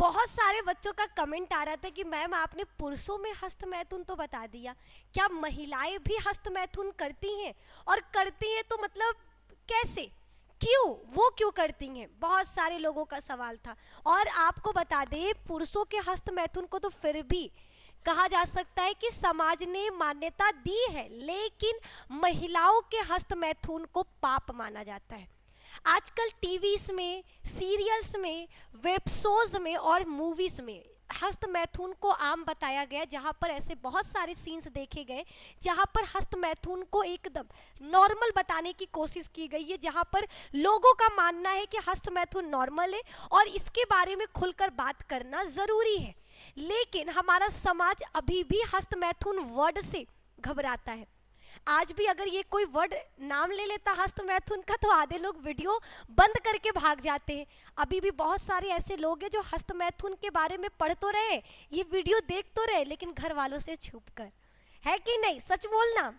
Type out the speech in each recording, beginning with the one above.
बहुत सारे बच्चों का कमेंट आ रहा था कि मैम आपने पुरुषों में हस्त मैथुन तो बता दिया, क्या महिलाएं भी हस्त मैथुन करती हैं? और करती हैं तो मतलब कैसे, क्यों, वो क्यों करती हैं? बहुत सारे लोगों का सवाल था। और आपको बता दें, पुरुषों के हस्त मैथुन को तो फिर भी कहा जा सकता है कि समाज ने मान्यता दी है, लेकिन महिलाओं के हस्त मैथुन को पाप माना जाता है। आजकल टीवीज में, सीरियल्स में, वेब शोज में और मूवीज में हस्त मैथुन को आम बताया गया, जहां पर ऐसे बहुत सारे सीन्स देखे गए जहां पर हस्त मैथुन को एकदम नॉर्मल बताने की कोशिश की गई है, जहां पर लोगों का मानना है कि हस्त मैथुन नॉर्मल है और इसके बारे में खुलकर बात करना जरूरी है। लेकिन हमारा समाज अभी भी हस्त मैथुन वर्ड से घबराता है। आज भी अगर ये कोई वर्ड नाम ले लेता हस्त मैथुन का तो आधे लोग वीडियो बंद करके भाग जाते हैं। अभी भी बहुत सारे ऐसे लोग हैं जो हस्त मैथुन के बारे में पढ़ तो रहे, ये वीडियो देख तो रहे, लेकिन घर वालों से छुप कर। है कि नहीं, सच बोलना।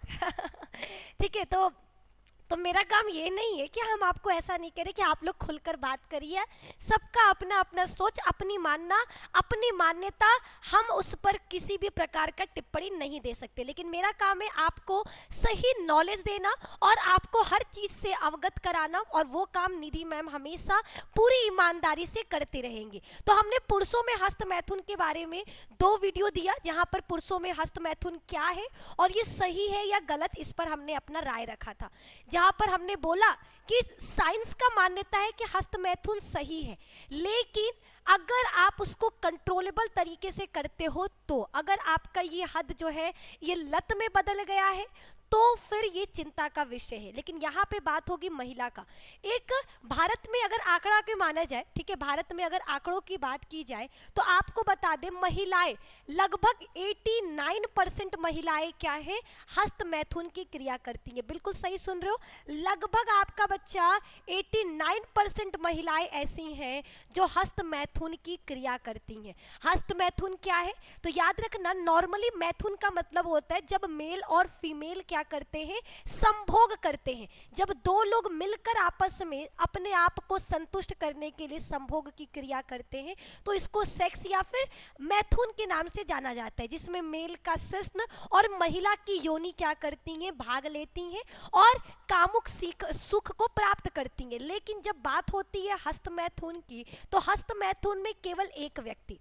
ठीक है, तो मेरा काम ये नहीं है कि हम आपको ऐसा नहीं करें कि आप लोग खुलकर बात करिए। सबका अपना अपना सोच, अपनी मानना, अपनी मान्यता, हम उस पर किसी भी प्रकार का टिप्पणी नहीं दे सकते। लेकिन मेरा काम है आपको सही नॉलेज देना और आपको हर चीज़ से अवगत कराना, और वो काम निधि मैम हमेशा पूरी ईमानदारी से करते रहेंगे। तो हमने पुरुषों में हस्त मैथुन के बारे में 2 वीडियो दिया, जहाँ पर पुरुषों में हस्त मैथुन क्या है और ये सही है या गलत, इस पर हमने अपना राय रखा था। जहां पर हमने बोला कि साइंस का मान्यता है कि हस्त मैथुन सही है, लेकिन अगर आप उसको कंट्रोलेबल तरीके से करते हो, तो अगर आपका ये हद जो है ये लत में बदल गया है तो फिर ये चिंता का विषय है। लेकिन यहाँ पे बात होगी महिला का। एक भारत में अगर आंकड़ा के माना जाए, ठीक है, भारत में अगर आंकड़ों की बात की जाए तो आपको बता दें, महिलाएं लगभग 89% महिलाएं क्या है, हस्त मैथुन की क्रिया करती हैं। बिल्कुल सही सुन रहे हो, लगभग आपका बच्चा 89% महिलाएं ऐसी हैं जो हस्त मैथुन की क्रिया करती हैं। हस्त मैथुन क्या है तो याद रखना, नॉर्मली मैथुन का मतलब होता है जब मेल और फीमेल क्या करते हैं, संभोग करते हैं। जब 2 लोग मिलकर आपस में अपने आप को संतुष्ट करने के लिए संभोग की क्रिया करते हैं, तो इसको सेक्स या फिर मैथुन के नाम से जाना जाता है, जिसमें मेल का शिश्न और महिला की योनि क्या करती हैं, भाग लेती हैं और कामुक सुख को प्राप्त करती हैं। लेकिन जब बात होती है हस्त मैथुन की, तो हस्त मैथुन में केवल एक व्यक्ति,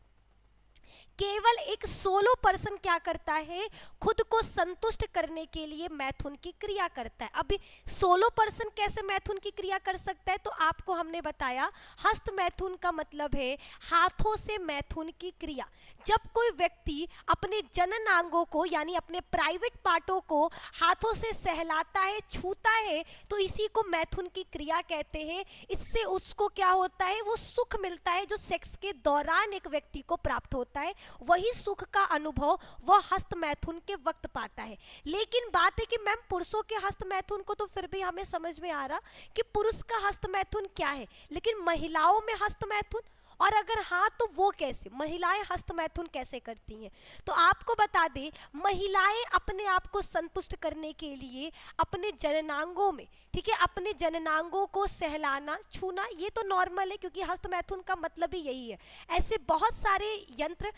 केवल एक सोलो पर्सन क्या करता है, खुद को संतुष्ट करने के लिए मैथुन की क्रिया करता है। अभी सोलो पर्सन कैसे मैथुन की क्रिया कर सकता है, तो आपको हमने बताया हस्त मैथुन का मतलब है हाथों से मैथुन की क्रिया। जब कोई व्यक्ति अपने जननांगों को यानी अपने प्राइवेट पार्टों को हाथों से सहलाता है, छूता है, तो इसी को मैथुन की क्रिया कहते हैं। इससे उसको क्या होता है, वो सुख मिलता है जो सेक्स के दौरान एक व्यक्ति को प्राप्त होता है। वही सुख का अनुभव वह हस्त मैथुन के वक्त पाता है। लेकिन बात है कि मैम पुरुषों के हस्त मैथुन को तो फिर भी हमें समझ में आ रहा कि पुरुष का हस्त मैथुन क्या है, लेकिन महिलाओं में हस्त मैथुन, और अगर हाँ तो वो कैसे, महिलाएं हस्त मैथुन कैसे करती हैं? तो आपको बता दें, महिलाएं अपने आप को संतुष्ट करने के लिए अपने जननांगों में, ठीक है, अपने जननांगों को सहलाना, छूना, ये तो नॉर्मल है क्योंकि हस्त मैथुन का मतलब ही यही है। ऐसे बहुत सारे यंत्र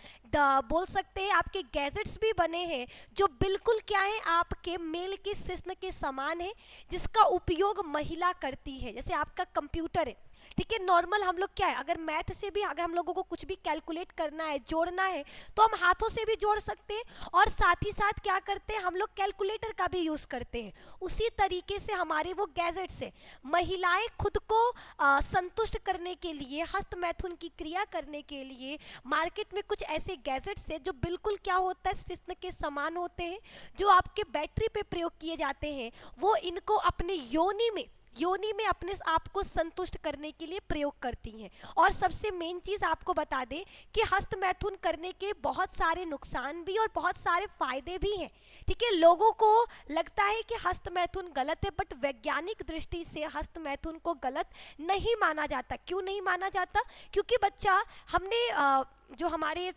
बोल सकते हैं, आपके गैजेट्स भी बने हैं जो बिल्कुल क्या है, आपके मेल के शिश्न के समान है, जिसका उपयोग महिला करती है। जैसे आपका कंप्यूटर है, ठीक है, नॉर्मल हम लोग क्या है, अगर मैथ से भी अगर हम लोगों को कुछ भी कैलकुलेट करना है, जोड़ना है, तो हम हाथों से भी जोड़ सकते हैं और साथ ही साथ क्या करते हैं, हम लोग कैलकुलेटर का भी यूज़ करते हैं। उसी तरीके से हमारे वो गैजेट से महिलाएं खुद को संतुष्ट करने के लिए, हस्त मैथुन की क्रिया करने के लिए मार्केट में कुछ ऐसे गैजेट्स है जो बिल्कुल क्या होता है, शिश्न के समान होते हैं, जो आपके बैटरी पे प्रयोग किए जाते हैं। वो इनको अपने योनि में अपने आप को संतुष्ट करने के लिए प्रयोग करती हैं। और सबसे मेन चीज़ आपको बता दें कि हस्त मैथुन करने के बहुत सारे नुकसान भी और बहुत सारे फायदे भी हैं, ठीक है। लोगों को लगता है कि हस्त मैथुन गलत है, बट वैज्ञानिक दृष्टि से हस्त मैथुन को गलत नहीं माना जाता। क्यों नहीं माना जाता? क्योंकि बच्चा, हमने जो हमारे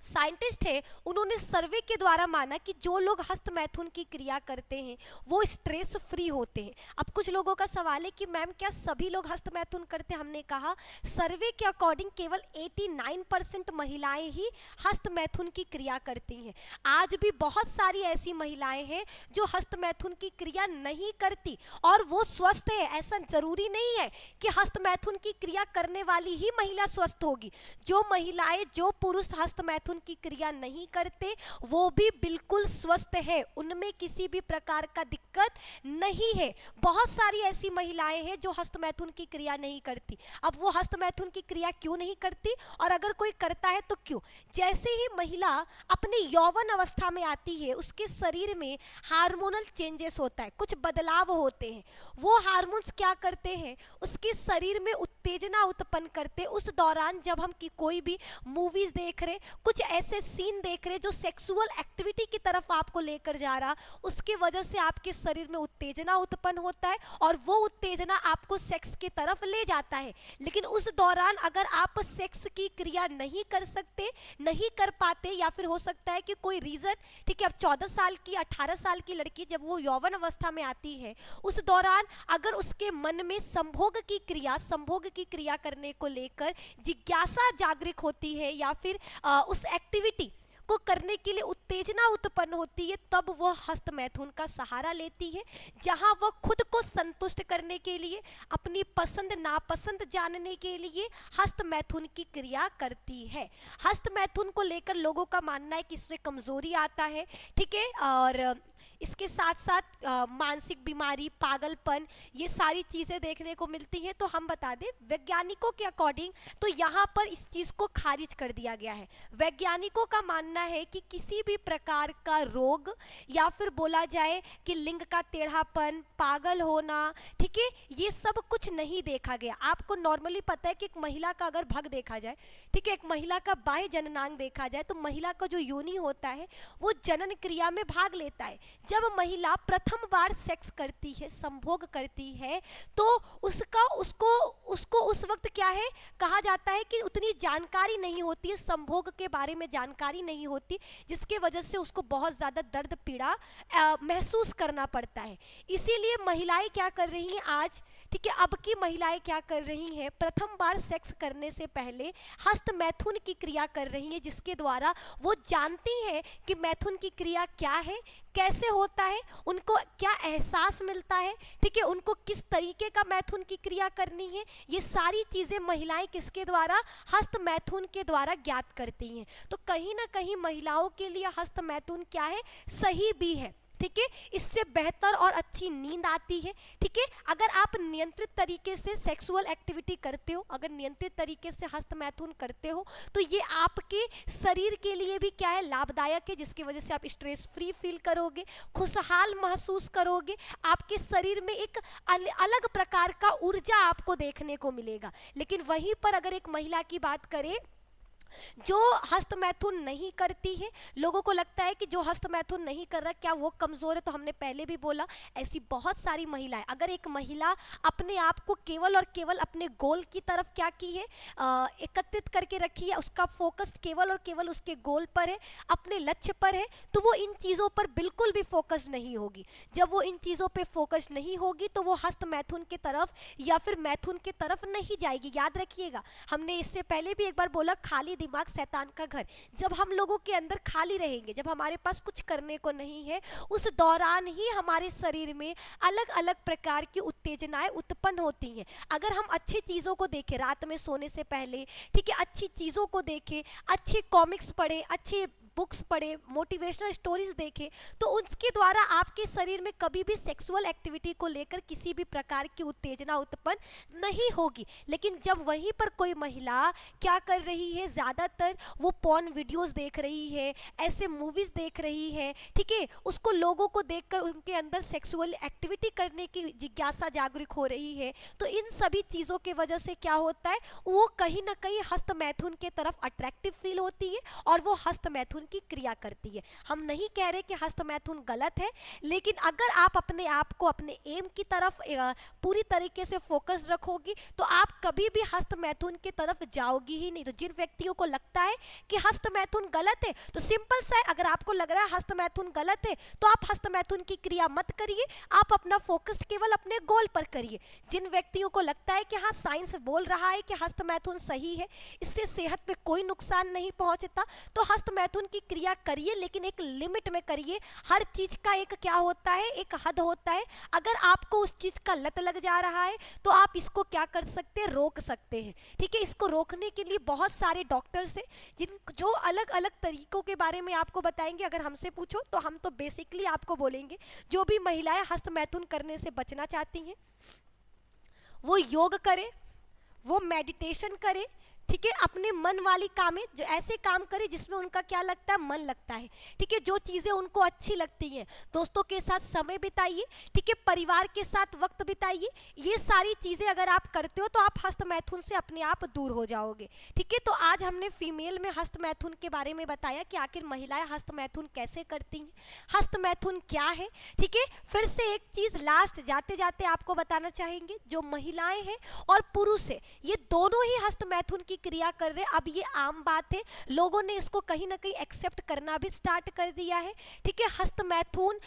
साइंटिस्ट है, उन्होंने सर्वे के द्वारा माना कि जो लोग हस्त मैथुन की क्रिया करते हैं वो स्ट्रेस फ्री होते हैं। अब कुछ लोगों का सवाल है कि मैम क्या सभी लोग हस्त मैथुन करते हैं? हमने कहा सर्वे के अकॉर्डिंग केवल 89% महिलाएं ही हस्त मैथुन की क्रिया करती हैं। आज भी बहुत सारी ऐसी महिलाएं हैं जो हस्त मैथुन की क्रिया नहीं करती और वो स्वस्थ है। ऐसा जरूरी नहीं है कि हस्त मैथुन की क्रिया करने वाली ही महिला स्वस्थ होगी। जो महिलाएं, जो पुरुष हस्त मैथुन की क्रिया नहीं करते वो भी बिल्कुल स्वस्थ है, उनमें किसी भी प्रकार का दिक्कत नहीं है। बहुत सारी ऐसी महिलाएं हैं जो हस्त मैथुन की क्रिया नहीं करती। अब वो हस्त मैथुन की क्रिया क्यों नहीं करती और अगर कोई करता है तो क्यों? जैसे ही महिला अपने यौवन अवस्था में आती है उसके शरीर में हार्मोनल चेंजेस होता है, कुछ बदलाव होते हैं। वो हार्मोन्स क्या करते हैं? उसके शरीर में उत्तेजना उत्पन्न करते। उस दौरान जब हम कोई भी मूवीज देख रहे, कुछ ऐसे सीन देख रहे जो सेक्सुअल एक्टिविटी की तरफ आपको लेकर जा रहा, उसके वजह से आपके शरीर में उत्तेजना उत्पन्न होता है और वो उत्तेजना आपको सेक्स की तरफ ले जाता है। लेकिन उस दौरान अगर आप सेक्स की क्रिया नहीं कर सकते, नहीं कर पाते, या फिर हो सकता है कि कोई रीजन, ठीक है, अब 14 साल की 18 साल की लड़की जब वो यौवन अवस्था में आती है उस दौरान अगर उसके मन में संभोग की क्रिया करने को लेकर जिज्ञासा जागृत होती है या फिर उस एक्टिविटी को करने के लिए उत्तेजना उत्पन्न होती है, तब वो हस्त मैथुन का सहारा लेती है, जहां वो खुद को संतुष्ट करने के लिए, अपनी पसंद नापसंद जानने के लिए हस्त मैथुन की क्रिया करती है। हस्त मैथुन को लेकर लोगों का मानना है कि इससे कमजोरी आता है, ठीक है, और इसके साथ साथ मानसिक बीमारी, पागलपन, ये सारी चीज़ें देखने को मिलती हैं। तो हम बता दें वैज्ञानिकों के अकॉर्डिंग तो यहाँ पर इस चीज़ को खारिज कर दिया गया है। वैज्ञानिकों का मानना है कि किसी भी प्रकार का रोग या फिर बोला जाए कि लिंग का टेढ़ापन, पागल होना, ठीक है, ये सब कुछ नहीं देखा गया। आपको नॉर्मली पता है कि एक महिला का अगर भग देखा जाए, ठीक है, एक महिला का बाह्य जननांग देखा जाए तो महिला का जो योनि होता है वो जनन क्रिया में भाग लेता है। जब महिला प्रथम बार सेक्स करती है, संभोग करती है, तो उसको उस वक्त क्या है कहा जाता है कि उतनी जानकारी नहीं होती है, संभोग के बारे में जानकारी नहीं होती, जिसके वजह से उसको बहुत ज़्यादा दर्द पीड़ा महसूस करना पड़ता है। इसीलिए महिलाएं क्या कर रही हैं आज, ठीक है, अब की महिलाएं क्या कर रही हैं, प्रथम बार सेक्स करने से पहले हस्त मैथुन की क्रिया कर रही हैं, जिसके द्वारा वो जानती हैं कि मैथुन की क्रिया क्या है, कैसे होता है, उनको क्या एहसास मिलता है, ठीक है, उनको किस तरीके का मैथुन की क्रिया करनी है। ये सारी चीज़ें महिलाएं किसके द्वारा, हस्त मैथुन के द्वारा ज्ञात करती हैं। तो कहीं ना कहीं महिलाओं के लिए हस्त मैथुन क्या है, सही भी है, ठीक है, इससे बेहतर और अच्छी नींद आती है, ठीक है। अगर आप नियंत्रित तरीके से सेक्सुअल एक्टिविटी करते हो, अगर नियंत्रित तरीके से हस्त मैथुन करते हो तो ये आपके शरीर के लिए भी क्या है, लाभदायक है, जिसकी वजह से आप स्ट्रेस फ्री फील करोगे, खुशहाल महसूस करोगे, आपके शरीर में एक अलग प्रकार का ऊर्जा आपको देखने को मिलेगा। लेकिन वहीं पर अगर एक महिला की बात करें जो हस्त मैथुन नहीं करती है, लोगों को लगता है कि जो हस्त मैथुन नहीं कर रहा क्या वो कमज़ोर है, तो हमने पहले भी बोला ऐसी बहुत सारी महिलाएं, अगर एक महिला अपने आप को केवल और केवल अपने गोल की तरफ क्या की है, एकत्रित करके रखी है, उसका फोकस केवल और केवल उसके गोल पर है, अपने लक्ष्य पर है, तो वो इन चीज़ों पर बिल्कुल भी फोकस नहीं होगी। जब वो इन चीज़ों पर फोकस नहीं होगी तो वो हस्त मैथुन की तरफ या फिर मैथुन की तरफ नहीं जाएगी। याद रखिएगा, हमने इससे पहले भी एक बार बोला खाली दिमाग शैतान का घर। जब हम लोगों के अंदर खाली रहेंगे, जब हमारे पास कुछ करने को नहीं है, उस दौरान ही हमारे शरीर में अलग अलग प्रकार की उत्तेजनाएं उत्पन्न होती हैं। अगर हम अच्छी चीज़ों को देखें रात में सोने से पहले, ठीक है, अच्छी चीज़ों को देखें, अच्छे कॉमिक्स पढ़ें, अच्छे बुक्स पढ़े, मोटिवेशनल स्टोरीज देखें, तो उसके द्वारा आपके शरीर में कभी भी सेक्सुअल एक्टिविटी को लेकर किसी भी प्रकार की उत्तेजना उत्पन्न नहीं होगी। लेकिन जब वहीं पर कोई महिला क्या कर रही है, ज़्यादातर वो पॉर्न वीडियोस देख रही है, ऐसे मूवीज़ देख रही है, ठीक है, उसको लोगों को देखकर उनके अंदर सेक्सुअल एक्टिविटी करने की जिज्ञासा जागरूक हो रही है, तो इन सभी चीज़ों की वजह से क्या होता है, वो कहीं ना कहीं हस्त मैथुन के तरफ अट्रैक्टिव फील होती है और वो हस्त मैथुन की क्रिया करती है। हम नहीं कह रहे कि हस्त मैथुन गलत है, लेकिन अगर आप अपने आप को अपने एम की तरफ पूरी तरीके से फोकस रखोगी तो आप कभी भी हस्त मैथुन की तरफ जाओगी ही नहीं। तो जिन व्यक्तियों को लगता है कि हस्त मैथुन गलत है, तो सिंपल सा है, अगर आपको लग रहा है हस्त मैथुन गलत है तो आप हस्त मैथुन की क्रिया मत करिए, आप अपना फोकस केवल अपने गोल पर करिए। जिन व्यक्तियों को लगता है कि हाँ साइंस बोल रहा है कि हस्त मैथुन सही है, इससे सेहत पे कोई नुकसान नहीं पहुंचता, तो हस्त मैथुन की क्रिया करिए, लेकिन एक लिमिट में करिए। हर चीज का एक क्या होता है, एक हद होता है। अगर आपको उस चीज का लत लग जा रहा है तो आप इसको क्या कर सकते हैं, रोक सकते हैं। ठीक है, इसको रोकने के लिए बहुत सारे डॉक्टर्स हैं जिन जो अलग अलग तरीकों के बारे में आपको बताएंगे। अगर हमसे पूछो तो हम तो बेसिकली आपको बोलेंगे जो भी महिलाएं हस्त मैथुन करने से बचना चाहती हैं वो योग करें, वो मेडिटेशन करें। ठीक है, अपने मन वाली कामें, जो ऐसे काम करें जिसमें उनका क्या लगता है, मन लगता है। ठीक है, जो चीज़ें उनको अच्छी लगती हैं, दोस्तों के साथ समय बिताइए। ठीक है, परिवार के साथ वक्त बिताइए। ये सारी चीज़ें अगर आप करते हो तो आप हस्त मैथुन से अपने आप दूर हो जाओगे। ठीक है, तो आज हमने फीमेल में हस्त मैथुन के बारे में बताया कि आखिर महिलाएं हस्त मैथुन कैसे करती हैं, हस्त मैथुन क्या है। ठीक है, फिर से एक चीज़ लास्ट जाते जाते आपको बताना चाहेंगे, जो महिलाएं हैं और पुरुष है, ये दोनों ही हस्त मैथुन की क्रिया कर रहे हैं। अब ये आम बात है, लोगों ने इसको कहीं ना कहीं एक्सेप्ट करना भी स्टार्ट कर दिया है। ठीक है, हस्त मैथुन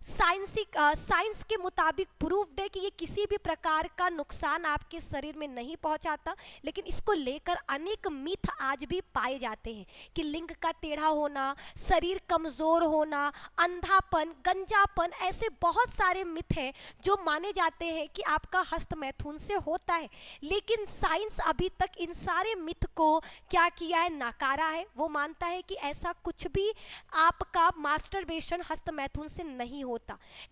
साइंस के मुताबिक प्रूव्ड है कि ये किसी भी प्रकार का नुकसान आपके शरीर में नहीं पहुंचाता, लेकिन इसको लेकर अनेक मिथ आज भी पाए जाते हैं कि लिंग का टेढ़ा होना, शरीर कमजोर होना, अंधापन, गंजापन, ऐसे बहुत सारे मिथ हैं जो माने जाते हैं कि आपका हस्त मैथुन से होता है। लेकिन साइंस अभी तक इन सारे मिथ को क्या किया है, नकारा है। वो मानता है कि ऐसा कुछ भी आपका मास्टरबेशन हस्त मैथुन से नहीं होता।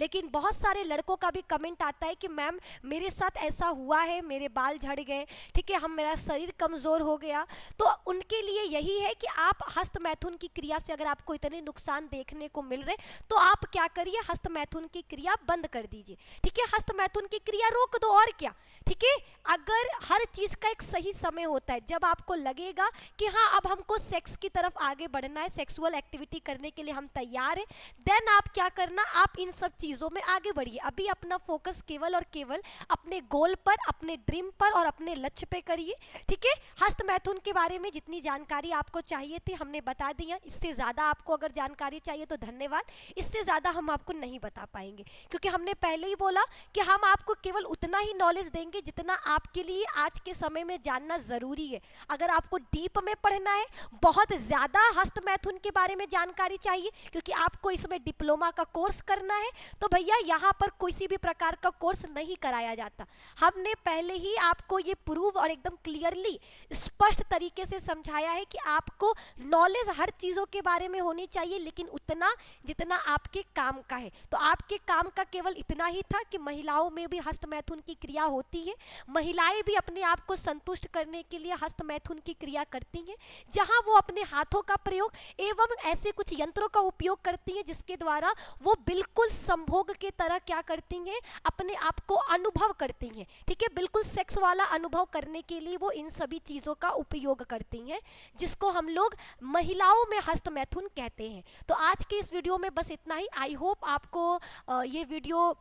लेकिन बहुत सारे लड़कों का भी कमेंट आता है कि मैम मेरे साथ ऐसा हुआ है, मेरे बाल झड़ गए, ठीक है, मेरा शरीर कमज़ोर हो गया। तो उनके लिए यही है कि आप हस्त मैथुन की क्रिया से अगर आपको इतने नुकसान देखने को मिल रहे तो आप क्या करिए, हस्त मैथुन की क्रिया बंद कर दीजिए। ठीक है, हस्त मैथुन की क्रिया रोक दो, और क्या। ठीक है, अगर हर चीज़ का एक सही समय होता है, जब आपको लगेगा कि हाँ अब हमको सेक्स की तरफ आगे बढ़ना है, सेक्सुअल एक्टिविटी करने के लिए हम तैयार हैं, देन आप क्या करना, आप इन सब चीज़ों में आगे बढ़िए। अभी अपना फोकस केवल और केवल अपने गोल पर, अपने ड्रीम पर और अपने लक्ष्य पे करिए। ठीक है, हस्त मैथुन के बारे में जितनी जानकारी आपको चाहिए थी हमने बता दिया। इससे ज़्यादा आपको अगर जानकारी चाहिए तो धन्यवाद, इससे ज़्यादा हम आपको नहीं बता पाएंगे, क्योंकि हमने पहले ही बोला कि हम आपको केवल उतना ही नॉलेज देंगे जितना आपके लिए आज के समय में जानना ज़रूरी है। अगर आपको डीप में पढ़ना है, बहुत ज़्यादा हस्त मैथुन के बारे में जानकारी चाहिए, क्योंकि आपको इसमें डिप्लोमा का कोर्स करना है, तो भैया यहाँ पर किसी भी प्रकार का कोर्स नहीं कराया जाता। हमने पहले ही आपको ये प्रूव और एकदम क्लियरली स्पष्ट तरीके से समझाया है कि आपको नॉलेज हर चीज़ों के बारे में होनी चाहिए, लेकिन उतना जितना आपके काम का है। तो आपके काम का केवल इतना ही था कि महिलाओं में भी हस्त मैथुन की क्रिया होती है, महिलाएं भी अपने आप को संतुष्ट करने के लिए हस्त मैथुन की क्रिया करती हैं, जहां वो अपने हाथों का प्रयोग एवं ऐसे कुछ यंत्रों का उपयोग करती हैं जिसके द्वारा वो बिल्कुल संभोग के तरह क्या करती हैं, अपने आप को अनुभव करती हैं। ठीक है, बिल्कुल सेक्स वाला अनुभव करने के लिए वो इन सभी चीज़ों का उपयोग करती हैं, जिसको हम लोग महिलाओं में हस्त मैथुन कहते हैं। तो आज के इस वीडियो में बस इतना ही। आई होप आपको ये वीडियो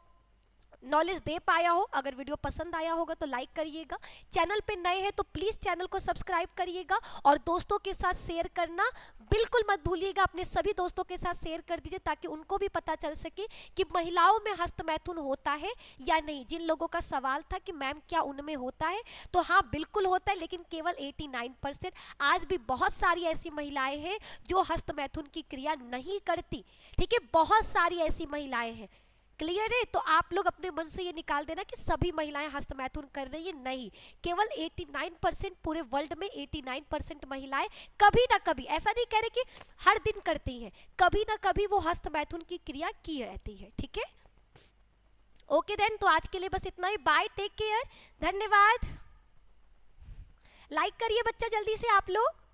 नॉलेज दे पाया हो। अगर वीडियो पसंद आया होगा तो लाइक करिएगा, चैनल पे नए हैं तो प्लीज़ चैनल को सब्सक्राइब करिएगा, और दोस्तों के साथ शेयर करना बिल्कुल मत भूलिएगा। अपने सभी दोस्तों के साथ शेयर कर दीजिए ताकि उनको भी पता चल सके कि महिलाओं में हस्त मैथुन होता है या नहीं। जिन लोगों का सवाल था कि मैम क्या उनमें होता है, तो हाँ बिल्कुल होता है, लेकिन केवल 89%। आज भी बहुत सारी ऐसी महिलाएं हैं जो हस्त मैथुन की क्रिया नहीं करती। ठीक है, बहुत सारी ऐसी महिलाएं हैं। क्लियर है? तो आप लोग अपने मन से ये निकाल देना कि सभी महिलाएं हस्त मैथुन कर रही है, नहीं, केवल 89%, पूरे वर्ल्ड में 89% महिलाएं कभी ना कभी, ऐसा नहीं कह रहे कि हर दिन करती हैं, कभी ना कभी वो हस्त मैथुन की क्रिया की रहती है। ठीक है, ओके देन, तो आज के लिए बस इतना ही। बाय, टेक केयर, धन्यवाद। लाइक करिए बच्चा जल्दी से आप लोग।